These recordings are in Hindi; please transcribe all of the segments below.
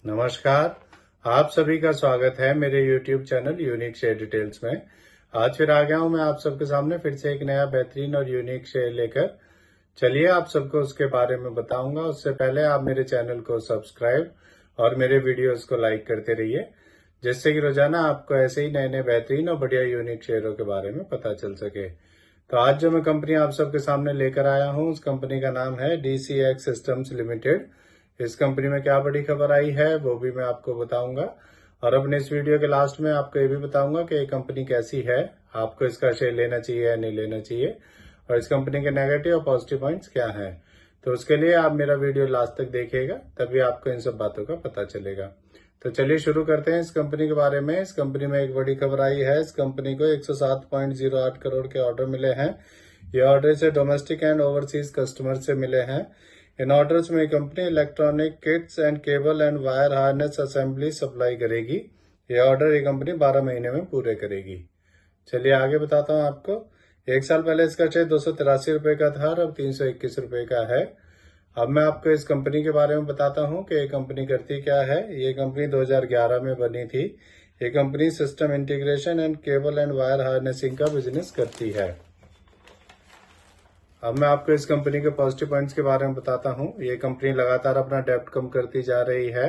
नमस्कार। आप सभी का स्वागत है मेरे YouTube channel unique share details में। आज फिर आ गया हूं मैं आप सबके सामने फिर से एक नया बेहतरीन और यूनिक शेयर लेकर। चलिए आप सबको उसके बारे में बताऊंगा। उससे पहले आप मेरे चैनल को सब्सक्राइब और मेरे वीडियोस को लाइक करते रहिए, जिससे कि रोजाना आपको ऐसे ही नए नए बेहतरीन और बढ़िया यूनिक शेयरों के बारे में पता चल सके। तो आज जो मैं कंपनी आप सबके सामने लेकर आया हूँ, उस कंपनी का नाम है DCX सिस्टम्स लिमिटेड। इस कंपनी में क्या बड़ी खबर आई है वो भी मैं आपको बताऊंगा, और अपने इस वीडियो के लास्ट में आपको ये भी बताऊंगा कि ये कंपनी कैसी है, आपको इसका शेयर लेना चाहिए या नहीं लेना चाहिए, और इस कंपनी के नेगेटिव और पॉजिटिव पॉइंट्स क्या हैं। तो उसके लिए आप मेरा वीडियो लास्ट तक देखिएगा, तभी आपको इन सब बातों का पता चलेगा। तो चलिए शुरू करते हैं इस कंपनी के बारे में। इस कंपनी में एक बड़ी खबर आई है। इस कंपनी को 107.08 करोड़ के ऑर्डर मिले हैं। ये ऑर्डर से डोमेस्टिक एंड ओवरसीज कस्टमर से मिले हैं। इन ऑर्डर्स में company electronic Kitts and cable and wire harness assembly supply करेगी। ये ऑर्डर ये कंपनी 12 महीने में पूरे करेगी। चलिए आगे बताता हूँ आपको। एक साल पहले इसका शेयर 283 रुपए का था और अब 321 रुपए का है। अब मैं आपको इस कंपनी के बारे में बताता हूँ कि ये कंपनी करती क्या है। ये कंपनी 2011 में बनी थी। ये company system integration and cable and wire harnessing का बिजनेस करती है। अब मैं आपको इस कंपनी के पॉजिटिव पॉइंट्स के बारे में बताता हूँ। ये कंपनी लगातार अपना डेब्ट कम करती जा रही है,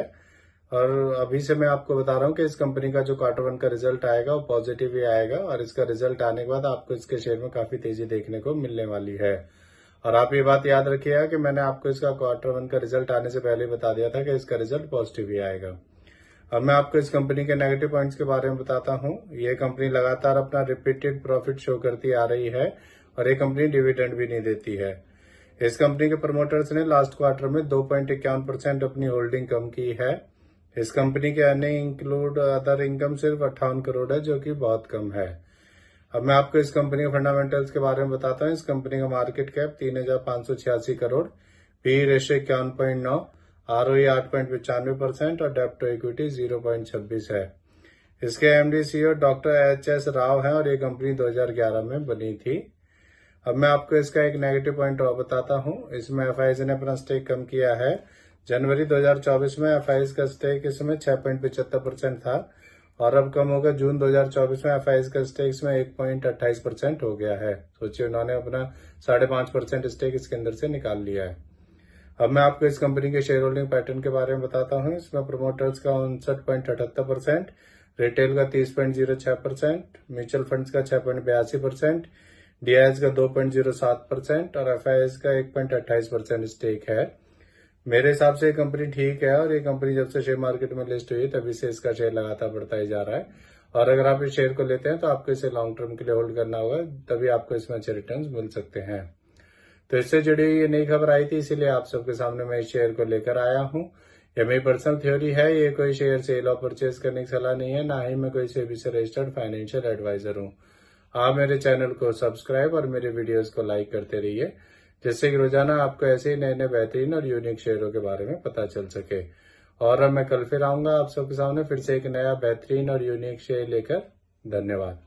और अभी से मैं आपको बता रहा हूँ कि इस कंपनी का जो Q1 का रिजल्ट आएगा वो पॉजिटिव ही आएगा, और इसका रिजल्ट आने के बाद आपको इसके शेयर में काफी तेजी देखने को मिलने वाली है। और आप ये बात याद रखिएगा कि मैंने आपको इसका Q1 का रिजल्ट आने से पहले बता दिया था कि इसका रिजल्ट पॉजिटिव ही आएगा। अब मैं आपको इस कंपनी के नेगेटिव पॉइंट्स के बारे में बताता हूँ। ये कंपनी लगातार अपना रिपीटेड प्रॉफिट शो करती आ रही है, और ये कंपनी डिविडेंड भी नहीं देती है। इस कंपनी के प्रमोटर्स ने लास्ट क्वार्टर में 2.51% अपनी होल्डिंग कम की है। इस कंपनी के अर्निंग इंक्लूड अदर इनकम सिर्फ 58 करोड़ है, जो कि बहुत कम है। अब मैं आपको इस कंपनी के फंडामेंटल्स के बारे में बताता हूँ। इस कंपनी का market cap 3,586 crore, P ratio 51.9, ROE 8.95% और डेब्ट टू इक्विटी 0.26 है। इसके MD CEO doctor HS Rao हैं, और ये कंपनी 2011 में बनी थी। अब मैं आपको इसका एक नेगेटिव पॉइंट और बताता हूँ। इसमें FIs ने अपना स्टेक कम किया है। जनवरी 2024 में FIs का स्टेक इसमें 6.75% था, और अब कम होकर जून 2024 में FIs का स्टेक इसमें 1.28% हो गया है। सोचिए, उन्होंने अपना 5.5% स्टेक इसके अंदर से निकाल लिया है। अब मैं आपको इस कंपनी के शेयर होल्डिंग पैटर्न के बारे में बताता हूँ। इसमें प्रोमोटर्स का 59.78%, रिटेल का 30.06%, म्यूचुअल फंड्स का 6.82%, DIs का 2.07% और FIs का 1.28% स्टेक है। मेरे हिसाब से ये कंपनी ठीक है, और ये कंपनी जब से शेयर मार्केट में लिस्ट हुई तभी से इसका शेयर लगातार बढ़ता ही जा रहा है। और अगर आप इस शेयर को लेते हैं तो आपको इसे लॉन्ग टर्म के लिए होल्ड करना होगा, तभी आपको इसमें अच्छे रिटर्न्स मिल सकते हैं। तो इससे जुड़ी ये नई खबर आई थी, इसीलिए आप सबके सामने मैं इस शेयर को लेकर आया हूँ। ये मेरी पर्सनल थ्योरी है, ये कोई शेयर सेल और परचेज करने की सलाह नहीं है, ना ही मैं कोई सेबी से रजिस्टर्ड फाइनेंशियल एडवाइजर हूँ। आप मेरे चैनल को सब्सक्राइब और मेरे वीडियोस को लाइक करते रहिए, जिससे कि रोजाना आपको ऐसे ही नए नए बेहतरीन और यूनिक शेयरों के बारे में पता चल सके। और अब मैं कल फिर आऊंगा आप सबके सामने फिर से एक नया बेहतरीन और यूनिक शेयर लेकर। धन्यवाद।